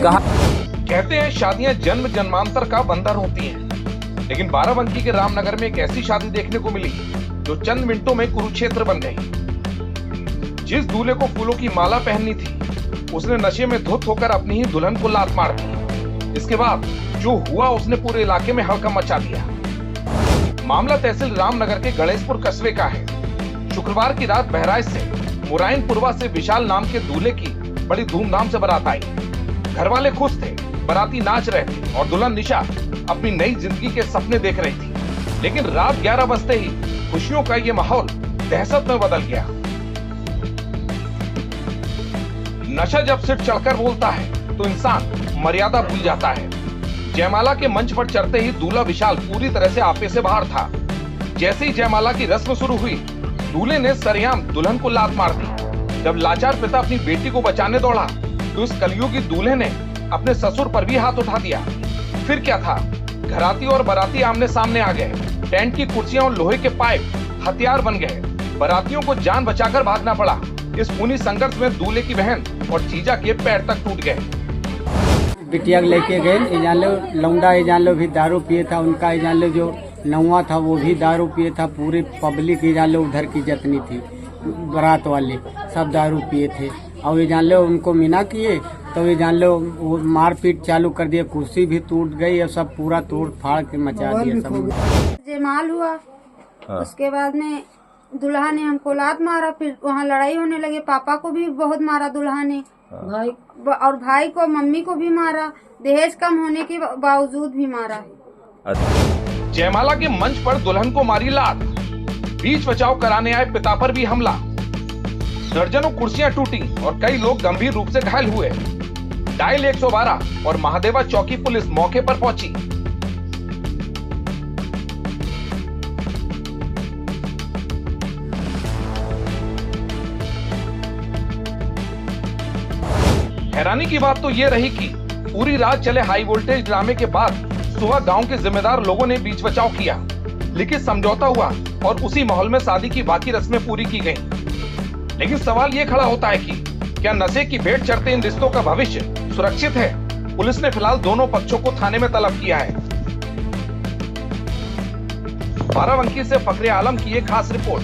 कहा। कहते हैं शादियां जन्म जन्मांतर का बंधन होती हैं, लेकिन बाराबंकी के रामनगर में एक ऐसी शादी देखने को मिली जो चंद मिनटों में कुरुक्षेत्र बन गई। जिस दूल्हे को फूलों की माला पहननी थी, उसने नशे में धुत होकर अपनी ही दुल्हन को लात मार दी। इसके बाद जो हुआ उसने पूरे इलाके में हड़कंप मचा दिया। मामला तहसील रामनगर के गणेशपुर कस्बे का है। शुक्रवार की रात बहराइच से मुराइनपुरवा से विशाल नाम के दूल्हे की बड़ी धूमधाम से बारात आई। घर वाले खुश थे, बाराती नाच रहे थे और दुल्हन निशा अपनी नई जिंदगी के सपने देख रही थी। लेकिन रात 11 बजते ही खुशियों का ये माहौल दहशत में बदल गया। नशा जब सिर चढ़कर बोलता है तो इंसान मर्यादा भूल जाता है। जयमाला के मंच पर चढ़ते ही दूल्हा विशाल पूरी तरह से आपे से बाहर था। जैसे ही जयमाला की रस्म शुरू हुई, दूल्हे ने सरेआम दुल्हन को लात मार दी। जब लाचार पिता अपनी बेटी को बचाने दौड़ा तो इस कलयुगी दूल्हे ने अपने ससुर पर भी हाथ उठा दिया। फिर क्या था, घराती और बाराती आमने सामने आ गए। टेंट की कुर्सियां और लोहे के पाइप हथियार बन गए। बारातियों को जान बचाकर भागना पड़ा। इस खूनी संघर्ष में दूल्हे की बहन और जीजा के पैर तक टूट गए। बिटिया लेके गए, ये जान लो लौंडा, ये जान लो भी दारू पिए था। उनका ये जान लो जो नौवा था वो भी दारू पिए था। पूरी पब्लिक ये जान लो उधर की जितनी थी बारात वाले सब दारू पिए थे। और ये जान लो उनको मीना किए तो ये जान लो वो मारपीट चालू कर दिया। कुर्सी भी टूट गई और सब पूरा तोड़ फाड़ के मचा दिया सब। जयमाल हुआ, उसके बाद में दुल्हा ने हमको लात मारा। फिर वहाँ लड़ाई होने लगे। पापा को भी बहुत मारा दुल्हा ने, भाई और भाई को, मम्मी को भी मारा। दहेज कम होने के बावजूद भी मारा। जयमाला के मंच पर दुल्हन को मारी लात। बीच बचाव कराने आए पिता पर भी हमला। दर्जनों कुर्सियां टूटी और कई लोग गंभीर रूप से घायल हुए। डायल 112 और महादेवा चौकी पुलिस मौके पर पहुंची। हैरानी की बात तो ये रही कि पूरी रात चले हाई वोल्टेज ड्रामे के बाद सुबह गांव के जिम्मेदार लोगों ने बीच बचाव किया, लेकिन समझौता हुआ और उसी माहौल में शादी की बाकी रस्में पूरी की गईं। लेकिन सवाल ये खड़ा होता है कि क्या नशे की भेंट चढ़ते इन रिश्तों का भविष्य सुरक्षित है? पुलिस ने फिलहाल दोनों पक्षों को थाने में तलब किया है। बाराबंकी से फखरे आलम की एक खास रिपोर्ट।